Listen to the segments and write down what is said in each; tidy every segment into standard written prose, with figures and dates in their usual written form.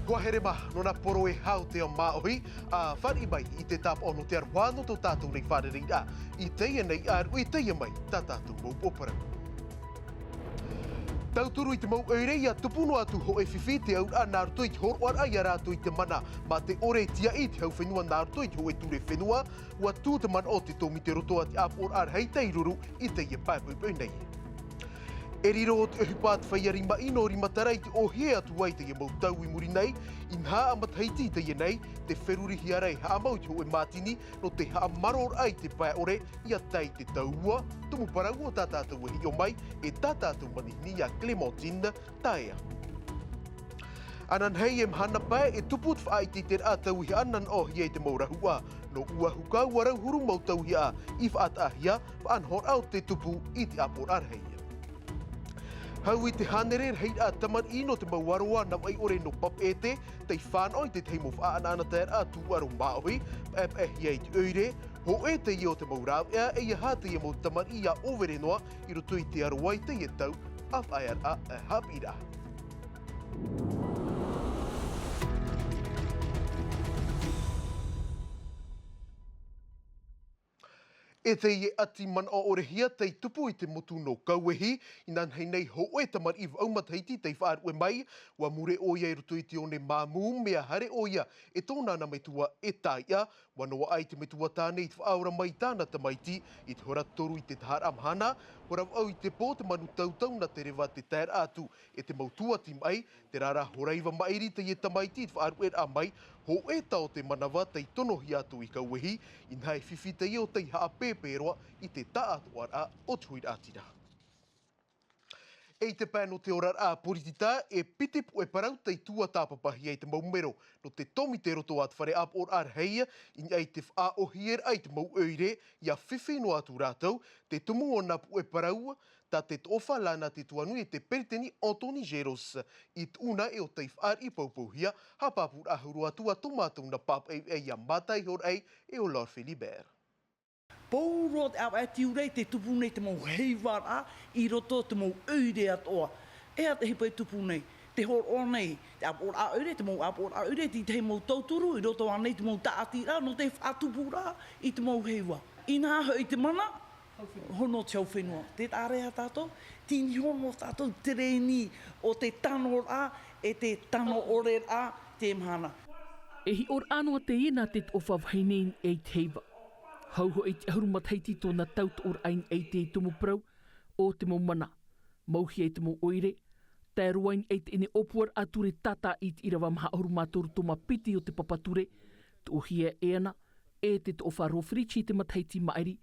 Kua here maha, nona poro e hau te o maohi, a whari mai I te tap ono te arwano tō tātou nei whare ringa. I teia nei aru, I teia mai, tā tātou mau opera. Tauturu I te mau eireia, tupuno atu ho e whiwhi te au a nāru toi te horoar ai a rātou I te mana, ma te ore tia I te hau whenua nāru toi te ho e ture whenua, ua tū te man o te tōmi te rotoa te apor ar hei teiruru I teia pāpupau nei. E riro o te uhupāt whaiari ma ino rima tarai te o he atu ai te ia mau tau I muri nei, I mha amat heiti te ia nei, te wheruri hiarei haa mau te ho e mātini, no te haa maror ai te pae ore, ia tai te taua, tumu parau o tā tātou e hi o mai, e tā tātou manihini a Clementine taea. Anan hei e mhana pae e tuput whaiti te rātau hi anan o hi e te maurahua, no ua hukau warau huru mau tau hi a, I whaata ahia, whaanhor au te tupu I te apor arhei. Hau I te hanere hei a tamar ino te mauaroa na wai ore no pap e te, tei whanoi te teimo whaana taer a tuaro maohi, ap e hiei te oire, ho e te I o te maurau ea e ia hata I a mau tamar I a overe noa, I roto I te aruai te I tau, af aiar a hapira. E te I ati man o orehia tei tupu I te motu no kauehi, inan hei nei ho e tamar I aumateiti tei whaaru e mai, wa mure oia I roto I te one māmu mea hare oia e tōna na metua e taia, wa noa ai te metua tānei te whaaura mai tāna tamaiti I te hora toru I te tahara mahana, hora au I te pō te manu tautau na te rewa te taer atu e te mautua ti mai, te rara horeiva mairi te I tamaiti I te whaaru e a mai, ho e tau te manawa tei tonohi atu I kauehi, I nai whiwhi te io tei haa pēpēroa I te taatoa a o tuir atira. E te pēno te orar a poritita e pitipu e parau tei tua tāpapahi e te maumero no te tomi te roto at whare ap or ar heia in ei te wha o hier ai te mau oire ia whiwhi no atu rātou te tumu o napu e parau ta te tofa lana te tuanu e te periteni Antoni Geros I una e o tei whaar I paupauhia ha papur ahuru atua tomatou na pap e ia matai hor ei e o Lord Philibert. Pōro te awa e tiurei te tupu nei te mau heiwara I roto te mau oire atoa. Ea te hipa I tupu nei, te horo nei, te apor a oire, te mau apor a oire, te mau tauturu, I roto anei te mau taatira, no te whaatupura I te mau heiwa. I nā hoi te mana, hono te au whenua. Te tārea tātou, tini hono tātou te reini o te tano rā, e te tano ore rā, te mahana. E hi or anō te ina te ofa whaineen e te heiwa. Hauho e te ahurumataiti tōna taut or ain e te tumu prau, o te mau mana, mauhi e te mau oire, tai ruain e te ene opuar ature tata I te irawa maha ahurumatoru tōma piti o te papature, te ohia e ana, e te ofa rofrichi te mataiti mairi,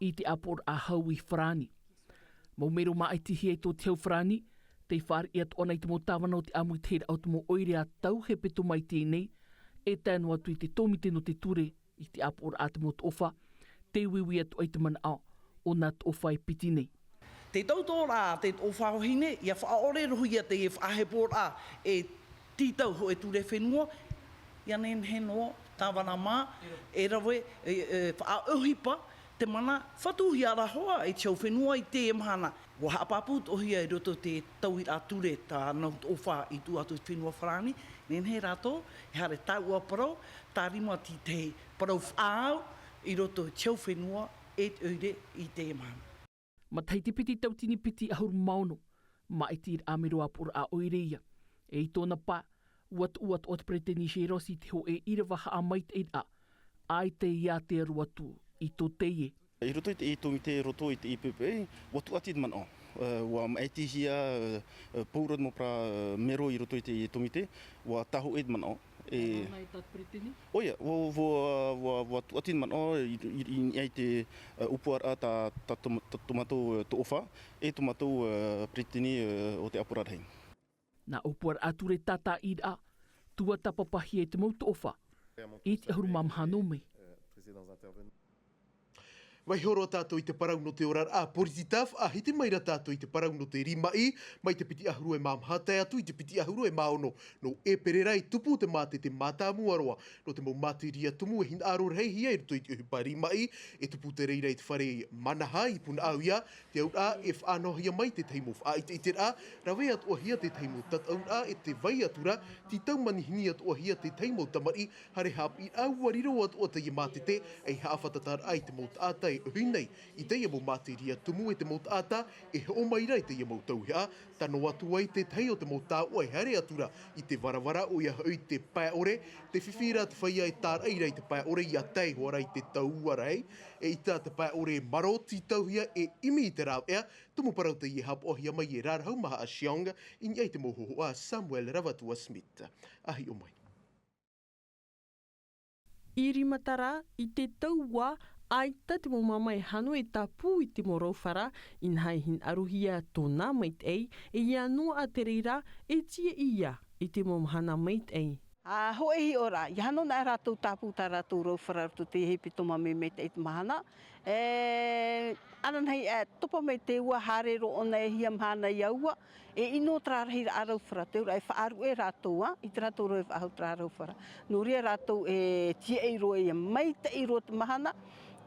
I te apor a hau I whrani. Mau mero maa I tihi e tō te hau whrani, te whare I atu ana I te mau tāwana o te amui teira au te mau oire a tau he peto mai tēnei, e tēnu atu I te tōmite no te ture, I te apor a te mot ofa, te wiwi atu ai te mana au, o nā te ofa e piti nei. Te tautora te ofa o hine, ia whaore rohu ia te whahepora e titau ho e ture whenua, ia nen henoa, tāwana mā, e rawe, whaauhipa, te mana, whatuhi ara hoa e tau whenua I te mahana. Wa haapaput o hia I roto te tauhir a ture tā nau ofa I tu atu whenua wharani, nen he rato, he hare tāua parau, tā rima ti te parau whaau, I roto tau whenua e oire I te mahana. Ma tei te piti tautini piti ahuru maono, ma I tir amiro apur a oireia. E I tōna pā, uat o te preteni Gerosi te ho e irawa haa mait e a, ai te ia te aruatu I tō teie. I roto I te tomi te roto I te IPP, watu ati man o. Wa maiti hia paurad mo pra mero I roto I te tomi te, wa taho ed man o. Nai tat preteni? Oia, wa tuatin man o I te upuar a ta tomatou to ofa, e tomatou preteni o te apurar hei. Nā upuar ature tata I a, tua tapapahi e te mau to ofa, I te ahuru mamhano mei. Vai horo tātou I te parau no te orar a porititaf, a hite mai ra tātou I te parau no te rimai, mai te piti ahuru e mamhatai atu, I te piti ahuru e maono, no éperēra I tupu te mate te mātāmuaroa, no te mau materia tumu e hin aro rei hia I ruto I te uhipa rimai, e tupu te reira I te whare manaha I puna au ia, te au a e whanohia mai te teimo wha I te a, rawe at ohia te teimo tat au a e te vai atura, ti tau manihini at ohia te teimo tamari, hare hap I au wariro at o te i matete, ei haawhatatar ai te mau tātai uhinei, I te ia mo materia tumu e te mau ata e he o mai rai te ia mau tauhea, tano atu ai te tei o te mau tā oi hare atura I te varavara o ia hau te pae ore, te whiwhira te whaia e tār ai rai te pae ore I a tei hoa rai te taua rei, e I tā te pae ore maro ti tauhia e imi I te rau ea, tumu parau te I hap ohia mai e rārhau maha a Sionga, I ai te mohoho a Samuel Ravatua Smith. Ahi o mai. I rimatara I te taua aita te mo mama e hano e tapu I te morowhara I nhai hin aruhia tōna mait ei e ia noa a te reira e tia ia I te mo mahana mait ei. Ho e hi ora, I hano na rātou tāpū tā rātou rauwhara tu te hepi toma me meit e te mahana. Anan hei topa me te ua hārero ona e hia mahana I aua, e ino tra rahi a rauwhara te ura, e whaaru e rātou I te rātou rau e whaahau tra rauwhara. Nō ria rātou e tia e roa e mai te i roa te mahana,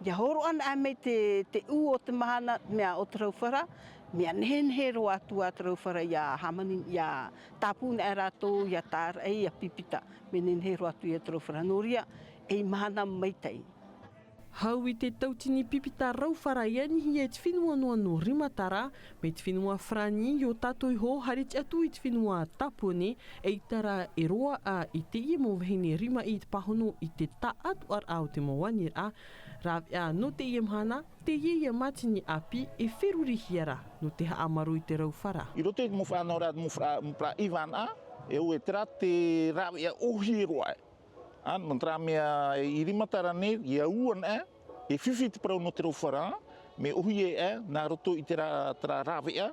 ia horo ana a mei te u o te mahana mea o te rauwhara, mea nehe roa atu a te rauwhara ia hamani, ia tāpūna e rātou, ia tāra e ia pipita, me nehe roa atu ia te rauwhara. Nō ria e mahana maitai. Hau I te tautini pipita rauwhara ia nihi e te whenua noa no rimatara, me te whenua frani o tātou ho harit atu I te whenua tapone, e tara e roa a I te ia mo vahine rima I te pahono I te ta atu ar au te mawanir a, rāw a no te ia mahana, te ia matini api e wheruri hiara no te haamaru I te rauwhara. I roto I mo whanau rā mufra Ivan a, e o e tera te rāw ia ohi roa e. Mantra mea I rimatara ne, I auan e whiwhi te parau no te rauwhara, me ohi e nā roto I te rāwe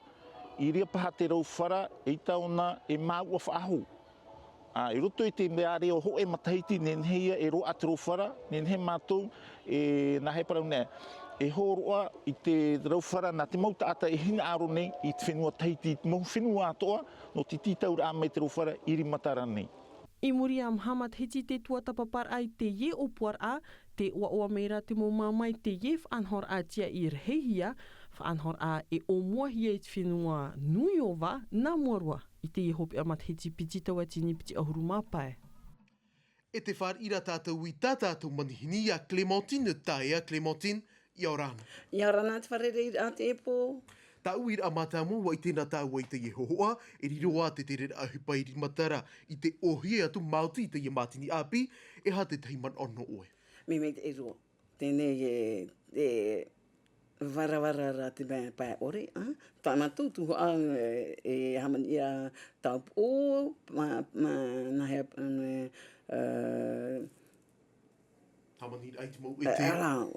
I ria paha te rauwhara, e tauna e māua whaahu. I roto I te mea reo ho e matahiti, nenheia e roa te rauwhara, nenhe mātou, e nā he parau ne, e horoa I te rauwhara nā te mauta ata e hina aro nei I te whenua tahiti, I te mau whenua atoa, no te titaura a mai te rauwhara I rimatara nei. I muri am hamat hiti te tuata papar ai te ye o puar a, te oa meira te mo mamai te ye whanhor a tia I rehehia, whanhor a e o muahia I te whenua nui o wa, nā muarua I te ye hopi amat hiti piti taua tini piti ahuru mapae. E te whār ira tātou I tā tātou manihini a Clementine tae a Clementine, Iorana. Iorana te wharere a te epo. Tā uir a mātāmo wa I tēnā tāua I te Yehohoa, e riro a te tere a hupa I rimatara I te ohie atu mauti I te ia mātini api, e ha te teiman ono oe. Me mei te ero, tēnei e varavara ra te mea pae ore, tāna tūtu a e hamani ia taupu o, nā hea Tamani ai te mau e te...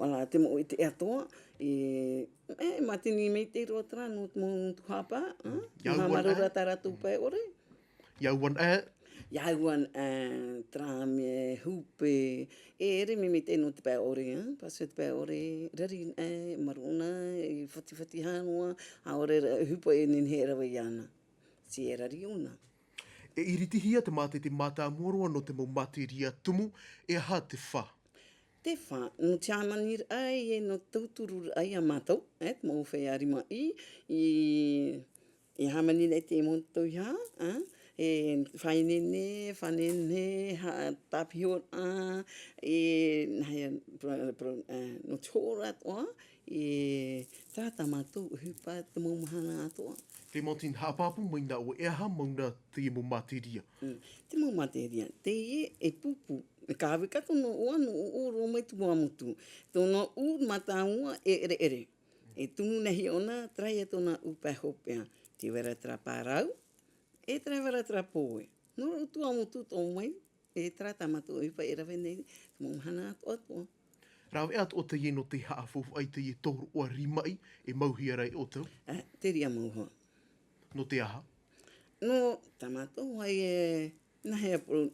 Wala, te mau e te atoa, matini mei te roa tara no te mau tuhapa, ngā marura tara tū pae ore. Iauan e? Iauan tara me hupe, ere me mei te no te pae ore, pasu te pae ore, rari maruna, I whati hanoa, a ore hupa e ninhe rawa I ana, si e rari ona. E iritihia te mate te mātāmoroa no te mau materia tumu, e ha te wha. Te wha, no te amanir ai e no tauturu ai a mātou, te mau whai arima I hamanir ai te montou ia, e whainene, tapior no te hora atoa, e tata mātou hupa te mau mahana atoa. Clementine, hāpāpu maina o e aha mauna te mau materia? Te mau materia, te e pupu. E kāwe kato no oa no o ro mai tu amutu. Tōna u mataua e ere. E tumu nehi ona, trai e tōna upai hopea. Te wera tra pārau, e trai wera tra pōe. No tu amutu tō mai, e tra tamatu upa e rawe nei, te mau mahana atoa. Rau e o te ie no te haafofu ai te ie toru o rimai, e mauhia rai o tau? Te ria mauha. No te aha? No, tamato ai e nahea puru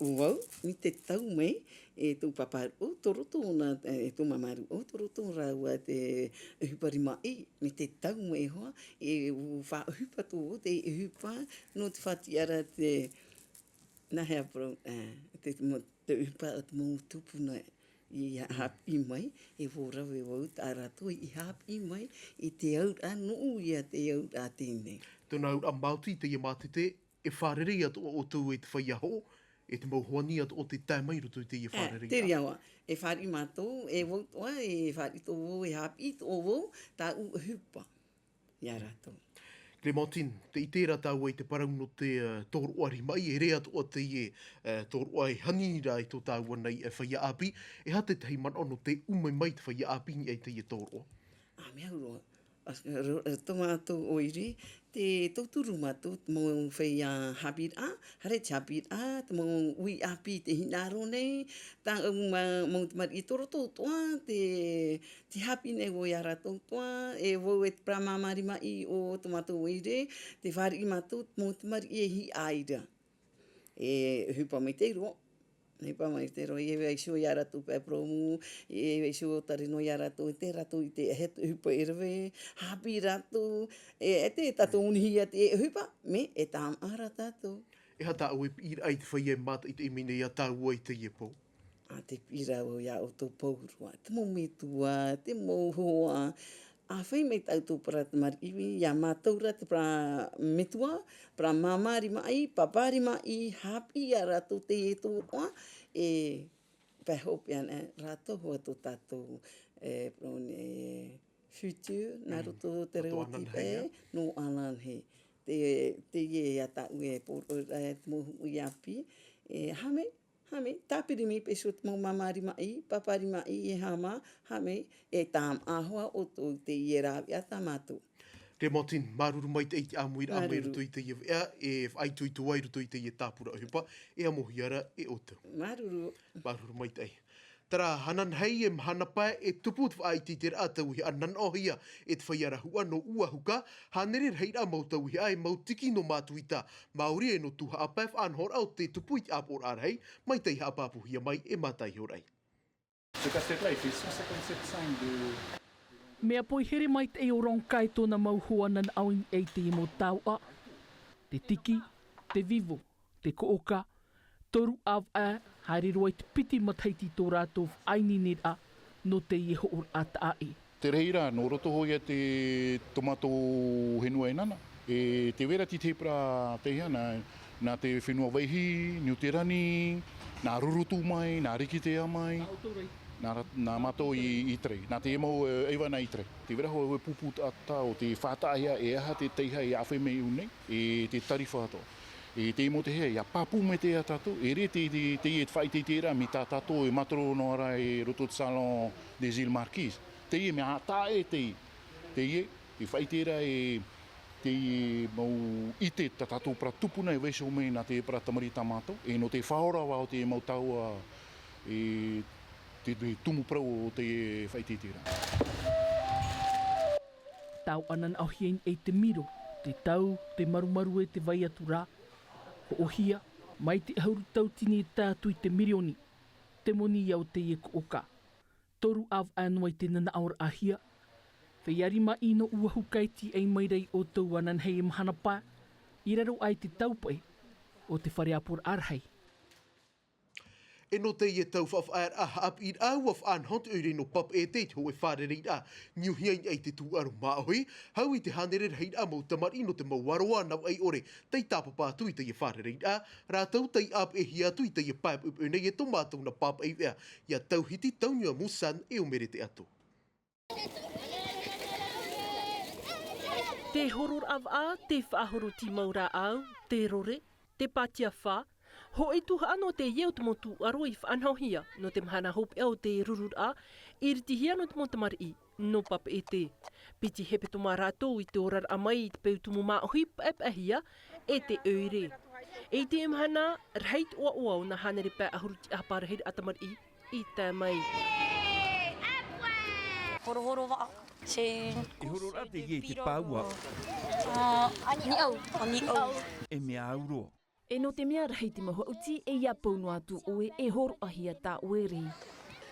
uau, mi te tau mei, tō paparu o toro tōna, tō mamaru o toro tōna ua te hupari mai, mi te tau mei hoa, wha hupa tō o te hupa, no te whatiara te nahea pro, te hupa o te mō tupuna i hapi mai, e wōrau e wau tā rātua i hapi mai, i te aura no ia te aura tēnei. Tōna aura Māori te ia mātete, e whārere atu o tū e te whaiaho, e te mauhoani atu o te taimai rutu te ia whārere. Te riawa, e whāri mātou, e wautoa, e whāri tō wau, e hapi tō wau, tā u hupa. Ia rātou. Clementine, te itera tāua i te parau no te toru ari mai, e rea atu o te toru ai hanira i tō tāua nei e whaia api, e hate te hei mana ono te umai mai te whaia api ni ei te ia toru. Mea uroa. Tō mātou oiri, te tauturu mātou, mō whai hapira, hare te hapira, te mō ui api te hinaro nei, tā mō te mari i toro tōtoa, te hapi nei o iara tōtoa, e wau e te pramamari mai o tō mātou oiri, te whari i mātou, mō te mari i hi aira. E hupa mai te roa. Nei pa mai te roi, e weisho i ara tū pē promu, e weisho tari no i ara tū, te rato i te hupa e rewe, hapi rato, e te tato unihia te hupa, me e tāma ara tato. E hata au e pira ai te whaia mata i te imine i a tāua i te iepo. Te pira o ia o tō paurua, te mō metua, te mō hoa, a whai mei tau tō para te mariwi, ia mātaura te para metua, para mamari mai, papari mai, hapi a rato te e tōroa, e pēhopi ana, rato hoa tō tātou, future, nā roto te reo tipe, no anan he. Te ie a tau e pōro, te mō i api, hame, tāpiri mi peso te mō mamari mai, papari mai e hama, hame, e tām ahoa o tō te i e rāwi a tā mātou. Clementine, maruru mai te eiti amuira ruto i te ia wea, e aitu i tuai ruto i te ia tāpura o hupa, e amohi ara e o tau. Maruru. Maruru mai te ei. Tara hanan hei e mahana pae e tupu te whaiti te rātau hi anan o hia e te whaiara hua no ua huka, hanere reira mau tau hi ai mau tiki no mātuita, Māori e no tuha apae whanhor au te tupu i te apor arhei, mai tei haapapu hia mai e mātai horai. Ce casse-tête-là, il fait 157,5 de... Mea poi here mai te e o ronkai tōna mauhua nan awin e te imo taua, te tiki, te vivo, te kooka, toru av a, haere roa te piti mataiti tō rātou aini nera no te ieho o ata e. Te reira, no roto hoi te tomato henua e nana. E te wera ti te pra te hea, nā te whenua waihi, niu te rani, nā rurutu mai, nā rikitea mai, nā mato i trei. Nā te emau eiwana i trei. Te wera hoi pupu ata o te whātaahia e aha te teiha e awhi mei unei, e te tariwhātoa. E te imo te hea, ia papu me te a tato, e re te e whai te tera, mi tā tato e matoro no ara e roto te salon des Îles Marquises. Te e mea tā e te e, te whai tera e te e mau ite ta tato pra tupuna e weisho me na te pra tamari tamato, e no te whaora wao te mau taua e te tumu prau o te e whai te tera. Tau anan au hien e te miro, te tau, te marumaru e te vai atu rā, o ohia, mai te hauru tautini e tātu i te mirioni, te moni iau te e kooka. Toru av anua i te nana aur ahia, wheiari ma ino ua hukaiti ei mairei o tau anan hei e mahana pā, i raro ai te taupai o te whareapur arhei. E no te ie tau whawhaer a ap i au of an hont ure no pap e te ho e whare a niu hiain ei te tu aru maohi, hau i te hanere rei a mau tamari no te mauaroa nau ei ore, tei tāpapa tu i te ie whare a, rātau tei ap e hi atu i te ie paip up ene e tomatou na pap e wea, ia tau hiti tau nua musan e o mere te atu. Te horor av a, te whaahoro ti maura au, te rore, te patia wha, ho e tuha ano te ieu te motu aro i whanhohia no te mahana hope au te rurur a, i riti hia no te montamari i, no pap e te. Piti hepe to mā rātou i te orar amai i te peutumu mā ohi pap ahia e te oire. E te mahana, reit oa oau na hanere pā ahuruti ahapara hei atamari i tā mai. Horo wa se e horo ate ye te paua. Ni au. E mea auro. E no te mea rahi te maho uti e ia pounu atu oe e horo ahia tā oeri.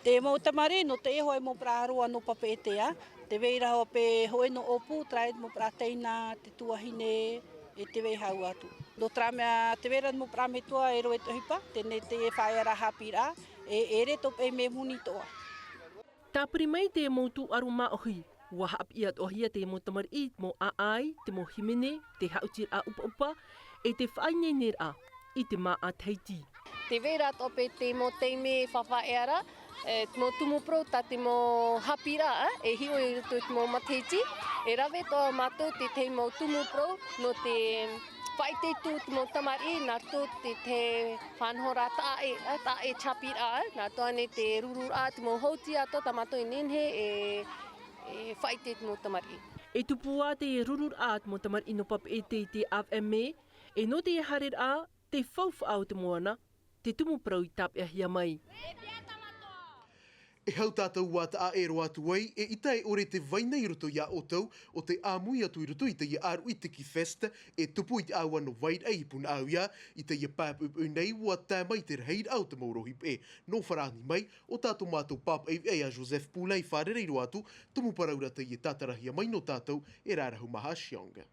Te mo tamari no te hoi mo praroa no papetea. Te veira ho pe hoi no opu trai mo prateina te tuahine e te vei hau atu. Do tramea te veira mo prametua e roe tohipa, tene te whaiara hapira e ere top e me muni toa. Tāpiri mai te moutu aru maohi. Ua hap iat ohia te mo tamari i mo aai, te mo himene, te hautir a upa upa, e te whainei nera i te maa a teiti. Te vera tope te mo teime whawhaeara, mo tumupro ta te mo hapira, e hio i rutu te mo mateiti. E rawe toa mātou te te mo tumupro no te whaiteitu te mo tamari, nā tō te whanhora ta e chapira, nā toane te rurura te mo houti ato ta mātou i nenhe e whaiteitu mo tamari. E tupua te rurur āt mo tamari ino pap e te AFME, e no te harer a te whauwha au te moana, te tumuprau i tāpia hia mai. E hau tātou wā ta aero atu wai, e itai ore te vaina i roto ia o tau, o te āmui atu i roto i te ia aru i tiki festa, e tupu i te awa no vaid ei pun au ia, i te ia pāp upu nei ua tā mai te reid au te maurohi e. No wharani mai, o tātou mātou pāp ei a Joseph Pulei wharereiro atu, tumu paraura te ia tātarahia mai no tātou e rārahu maha Shionga.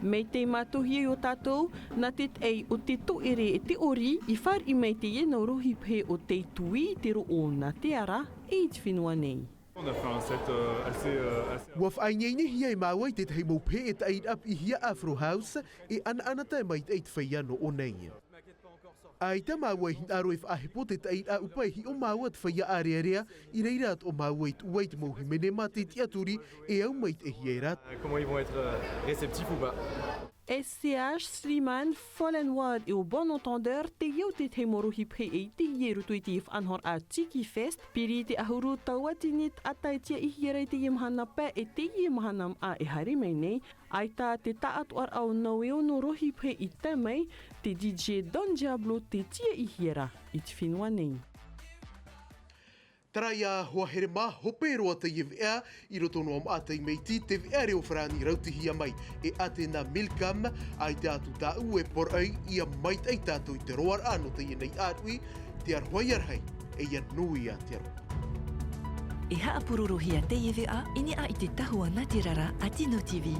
Mei te mātuhia o tātou, nā te ei o te toere e te ori, i whar i mei te iena rohi phe o te tui te ro o nā te ara, e te whenua nei. Ua whaingeine hia e māwai te hei mou phe e te aid up i hia Afro House, e ana te mai te eit whaiano o nei. Ai ta māwai hin aro e whaahepo te aid a upai hi o māua te whaia arearea, i reirat o māwai te uai te mou himene mā te tiaturi e au mai te hierat. Comment ils vont être réceptifs ou pas? SCH Sliman Follenward e o bon entendeur te iau te te morohi phe e te hieru tui te whanhor a Tiki Fest, piri te ahuru taua tinit atai tia i hierei te mahana pē e te mahana a e hari mei nei, ai tā te taatu ar au nau e ono rohi phe i te mei, te DJ Don Diablo te tia i hiera i te whenua nei. Tarai a hoa here mā hope roa te iwea i roto no am atei mei ti te wea reo whrani rautihia mai e ate na milkam ai te atu tā ue por ai ia mai ei tātou i te roar ano te ienei ātui te arhoi arhei e ia nui a te aroa. E haapurorohia te iwea ini a i te tahua Natirara a Tino TV.